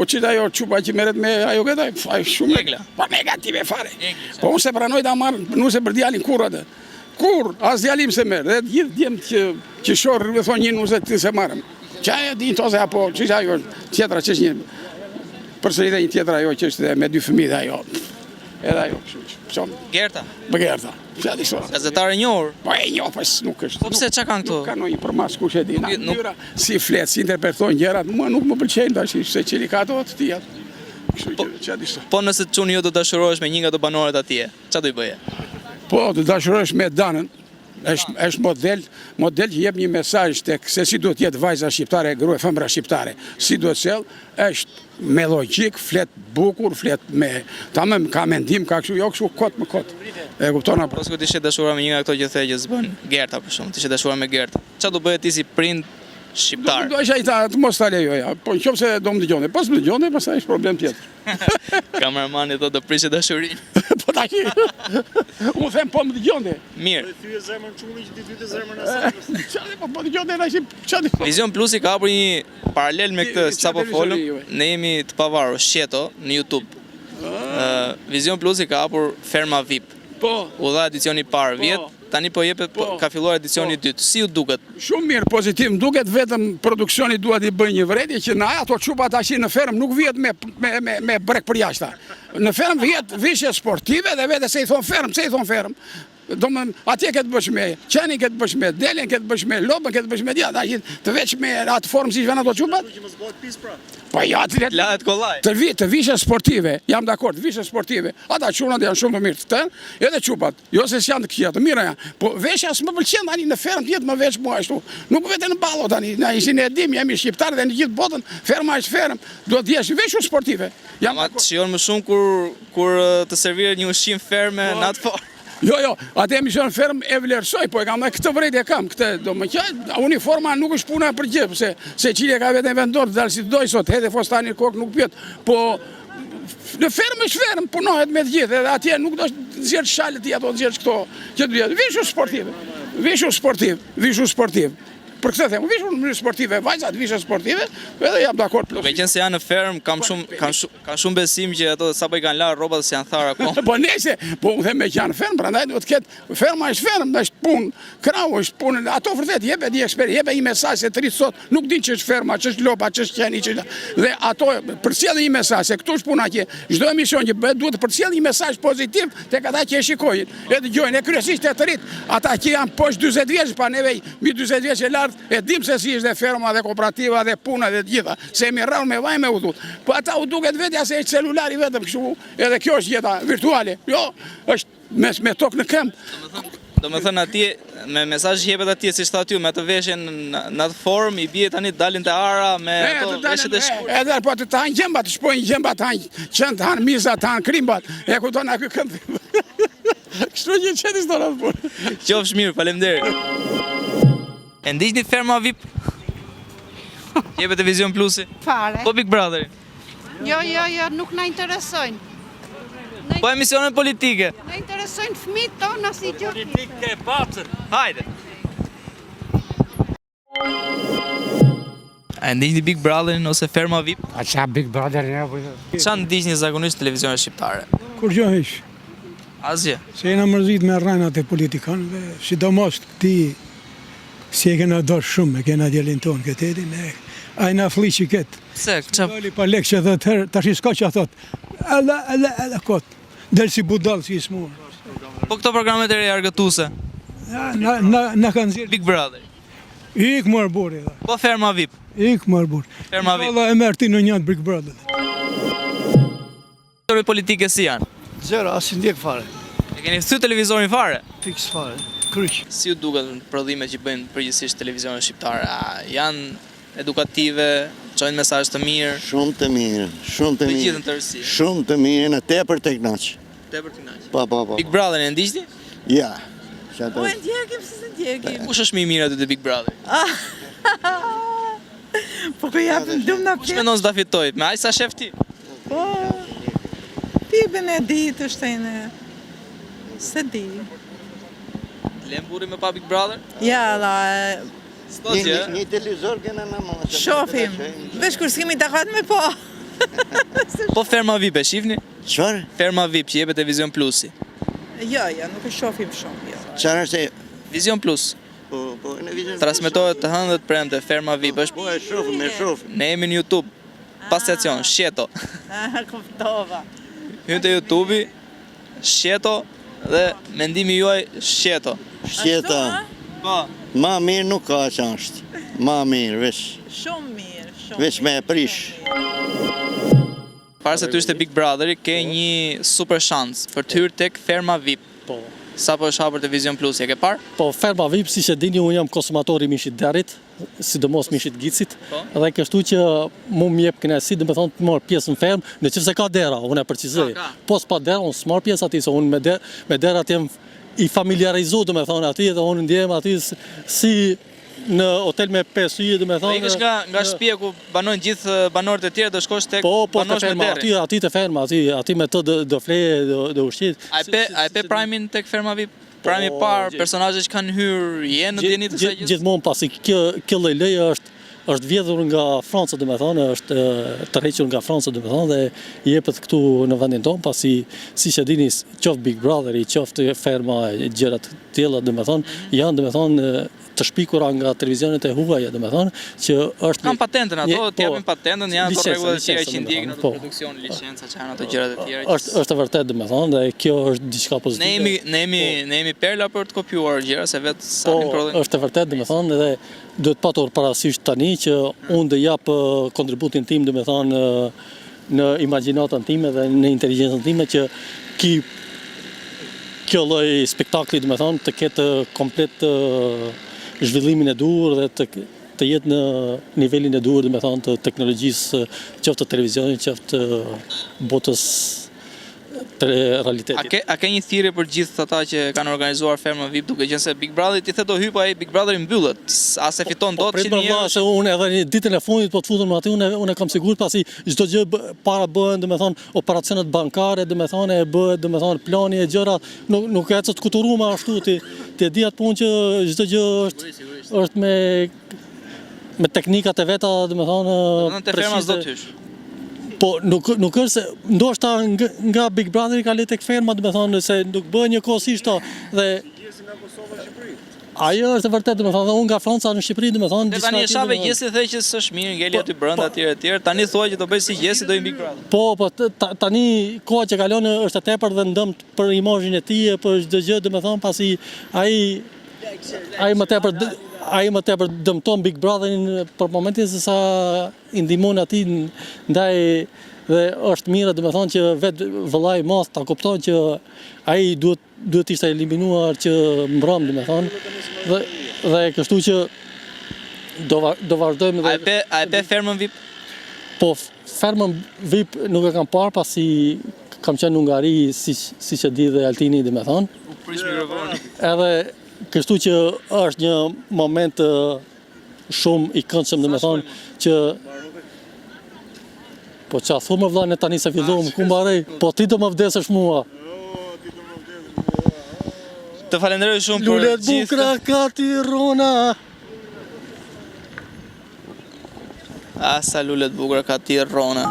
Po që ajo çupa që merret me ajo këta, shumë pa negative fare. Po unë se pranoj ta marr, nuk se për djalin kurrë atë. Kur, as djalim se merr, dhe gjithë djemt që shorë, me thonë një nuse të se marrëm. Qaja di tose apo, që ajo tjetra që është një, përsëri dhe një tjetra ajo që është me 2 fëmijë dhe ajo. Edhe ajo, Gerta? Për Gerta. Gazetare njohur? Po e njoh, pas nuk është. Po pse çka kanë këtu? Ka ndonjë përmas kush e di. Natyra si flet, si interpretojnë gjërat, mua nuk më pëlqejnë tash, se çeli ka ato të tilla. Kështu që ç'a di sot. Po nëse çuni jo do dashurohesh me një nga ato banorët atje, ç'a do i bëje? Po, do dashurohesh me Danën. Është model që jep një mesazh tek se si duhet jetë vajza shqiptare, gruaja femra shqiptare. Si duhet sjell, është me logjik, flet bukur, flet me tamam ka mendim, ka kështu, jo kështu kot me kot. E kupton apo? Po s'ku ti ishe dashuruar me një nga ato që the që s'bën Gerta për shkak, ti ishe dashuruar me Gerta. Ç'a do bëje ti si prind shqiptar? Do isha të mos ta lejoja, po nëse do më dëgjonte, pas më dëgjonte, pastaj është problem tjetër. Kameramani thotë do prishë dashurinë. Po taki. Unë them po më dëgjonte. Mirë. Thyë zemrën çuni që ti thyë zemrën asaj. Çfarë po dëgjonte tash çfarë? Vision Plusi ka hapur një paralel me këtë sapo folëm. Ne jemi të pavarur, Shqeto në YouTube. Vision Plusi ka hapur Ferma VIP. Po. U dha edicioni i parë vjet, tani po jepet ka filluar edicioni i dytë. Si ju duket? Shumë mirë, pozitiv. Më duket vetëm produksioni duhet i bëjë një vërejtje që na ato çupa tash në ferm nuk vihet me brek për jashtë. Në ferm vihet vishje sportive dhe vetë se i thon ferm, se i thon ferm. Domthon atje këtë bësh me qenin, këtë bësh me delin, këtë bësh me lopën, këtë bësh me dia, tash të veç me atë formë si vjen ato çupat. Që mos bëhet pis pra. Po ja, lahet kollaj. Të vishje sportive, jam dakord, vishje sportive. Ata çunat janë shumë të mirë të tën, edhe çupat. Jo se janë të këqija, të mira janë. Po veshja s'më pëlqen tani në ferm jetë më veç mua ashtu. Nuk vetë në ballo tani, na ishin e dim, jemi shqiptarë dhe në gjithë botën, ferma është ferm. Duhet të jesh veshur sportive. Jam shijon më shumë kur të serviret një ushqim ferme në atë formë. Jo, atë emision ferm e vlerësoj, po e kam këtë vërejtje e kam, këtë do më qaj, uniforma nuk është puna për gjithë, se qilje ka vetë në vendor, dalë si të doj sot, hedhe fostani kokë nuk pjetë, po në ferm është ferm, punohet me të gjithë, edhe atje nuk do të zjerë shalët i ato, të zjerë këto, që të vjetë, vishu sportiv. Për këtë them, vishur në mënyrë sportive, vajzat vishën sportive, edhe jam dakord plus. Me qenë se janë në ferm, kanë shumë besim që ato sapo i kanë larë rrobat se janë tharë akoma. Po nëse, po u them me që janë ferm, prandaj duhet të ketë ferma është ferm, është punë, krau është punë, ato vërtet jepë di ekspert, jepë një mesazh se të rit sot nuk din që është ferma, që është lopa, që është qeni, dhe ato përcjellin një mesazh se këtu është puna që çdo emision që bëhet duhet të përcjellë një mesazh pozitiv tek ata që e shikojnë, e dëgjojnë, e kryesisht e të rit, ata që janë poshtë 40 vjeç, pa neve mbi 40 vjeç e lart. E dim se si është dhe ferma dhe kooperativa dhe puna dhe gjitha, se jemi rrallë me vaj me udhut. Po ata u duket vetja se është celulari vetëm kështu, edhe kjo është jeta virtuale. Jo, është me tokë në këmbë. Do me thënë atje, me mesazh jepet atje, si shta ty, me atë veshjen në atë formë, i bie tani dalin të ara me ato veshjet e shkurt. Edhe po të hanë gjembat, të shpojnë gjembat, të hanë qënë, të hanë mizat, të hanë krimbat. E ku tonë akë këndë. Kështu një qëtë ishtë të punë. Qofsh mirë, faleminderit. E ndiqni Ferma VIP? Jepet e Vision Plusi? Fare. Po Big Brotheri? Jo, nuk na interesojnë. Po emisionet politike? Na interesojnë fëmijët tona si gjë. Politike e bacën. Hajde. A e ndiqni Big Brotherin ose Ferma VIP? A qa Big Brotherin e? Qa ndiqni zakonisht televizionet shqiptare? Kur gjo heq. Asgjë? Se jena mërzit me rranat e politikanëve, sidomos këti si e kena dorë shumë, e kena djelin tonë këtë edhin, a i na fli që këtë. Se, qa? Dali pa lek që dhe të herë, tash i s'ka që a thot, ele kotë, del si budal, si i smurë. Po këto programet e reja argëtuse? Na kanë zirë. Big Brother? Ik mërë buri, dhe. Po Ferma VIP? Ik mërë buri. Ferma VIP? Allah e mërë ti në njëtë Big Brother. Televizoret politike si janë? Zero, asin ndjek fare. E keni thy televizorin fare? Fiks fare, kryq. Si ju duket prodhimet që bëjnë përgjithsisht televizionet shqiptare? Janë edukative, çojnë mesazh të mirë? Shumë të mirë, shumë të Të gjithë mirë. në tërësi? Shumë të mirë, në tepër të knaq. Tepër të kënaqur. Po. Big Brother e ndiqni? Ja. Po e ndjekim si se ndjekim. Kush është më i mirë aty te Big Brother? Po ku japim dum na Kush mendon se ta fitoj? Me aq sa shef ti? Po. Pipën e ditë është e se di. Lem burri me pa Big Brother? Ja, Një televizor kena në moshe. shofim. Vesh kur s'kemi takat me po. Po Ferma VIP e shihni? Çfarë? Ferma VIP që jepet te Vision Plusi. Jo, nuk e shohim shumë, jo. Çfarë është? Vision Plus. Po në vizën. Transmetohet të hënë dhe të premte Ferma VIP është. Po e shoh. Ne jemi në YouTube. Pas stacion, Shqeto. Kuptova. Hynë te YouTube, Shqeto dhe mendimi juaj Shqeto. Shqeta. Po. Ma mirë nuk ka që është. Ma mirë, veç. Shumë mirë, Veç me e prish. Para se ty ishte Big Brotheri, ke një super shans për të hyrë tek Ferma VIP. Po. Sa po është hapur te Vision Plus, e ke parë? Po Ferma VIP, si që dini, unë jam konsumatori mishit derit, sidomos mishit gicit, dhe kështu që mu më jep kënaqësi, dhe me thonë të marr pjesë në fermë, në qëfë se ka dera, unë e përcizoj. Po s'pa dera, unë s'marr pjesë ati, se unë me dera të jem i familiarizu, dhe me thonë ati, dhe unë ndjem ati si në hotel me 5 yje, dhe me thonë... Ikësh nga shtëpia ku banojnë gjithë banorët e tjerë, do shkosh tek Po, banorët te me ferma, deri. ati te ferma, ati me të do fleje, do ushqit. A e pe Primein tek Ferma VIP? Prime i parë, personazhet që kanë hyrë, jenë në djeni të kësaj gjithë? Gjithmonë pasi kjo lloj është vjedhur nga Franca, dhe me thonë, është tërhequr nga Franca, dhe me thonë, dhe jepet këtu në vendin tonë, pasi si që dini, qoftë Big Brotheri, qoftë Ferma, gjërat tjera, dhe me thonë, janë, dhe me thonë, të shpikura nga televizionet e huaja, dhe me thonë, që është... Kanë patentën ato, t'japin patentën, janë ato rregullat e tjera që ndjekin ato po. produksion, licenca, që janë ato gjërat e tjera. Është e vërtet, dhe me thonë, dhe kjo është diçka pozitive. Ne jemi perla për të kopjuar gjëra, se vetë sa Po, një prodhim. është e vërtet, dhe me thonë, dhe duhet patur parasysh tani që unë dhe jap kontributin tim, dhe me thonë, në imagjinatën time dhe në inteligjencën time që kjo lloj spektakli, dhe me thonë, të ketë komplet zhvillimin e duhur dhe të jetë në nivelin e duhur, dhe me thonë, të teknologjisë, qoftë të televizionit, qoftë të botës të realitetit. A ke një thirrje për gjithë ata që kanë organizuar Ferma VIP, duke qenë se Big Brotheri ti the do hyj, po ai Big Brotheri mbyllet. A se fiton dot 100 euro? Se unë edhe një ditën e fundit po të futem aty, unë kam sigurt, pasi çdo gjë para bëhen, domethënë operacionet bankare, domethënë bëhet, domethënë plani e gjëra, nuk ecë të kuturuar ashtu ti e di atë punë që çdo gjë është me teknikat e veta, domethënë te Ferma s'do të hysh. Po nuk është se ndoshta nga Big Brotheri ka le tek Ferma, domethënë se nuk bëhet njëkohësisht dhe ajo është e vërtetë, domethënë unë nga Franca në Shqipëri, domethënë diçka tjetër. Tani shave gjesi the që s'është mirë, ngeli aty brenda etj. Tani thua që do bëj si gjesi do i Big Brother. Po tani koha që kalon është e tepër dhe ndëmt për imazhin e tij, për çdo gjë, domethënë pasi ai më tepër dëmton Big Brotherin për momentin se sa i ndihmon atij ndaj dhe është mirë, domethënë që vetë vëllai i madh ta kupton që ai duhet ishte eliminuar që mbrëm, domethënë dhe kështu që do vazhdojmë dhe A e pe Fermën VIP? Po Fermën VIP nuk e kam parë, pasi kam qenë në Hungari, si që di dhe Altini, domethënë. U prish mikrofoni. Edhe kështu që është një moment shumë i këndshëm, domethënë që po qa thumë vllane tani se filluam ku mbarej, po ti do më vdesësh mua. Të falenderoj shumë për Lulet bukra ka Tirana. Asa lulet bukra ka Tirana.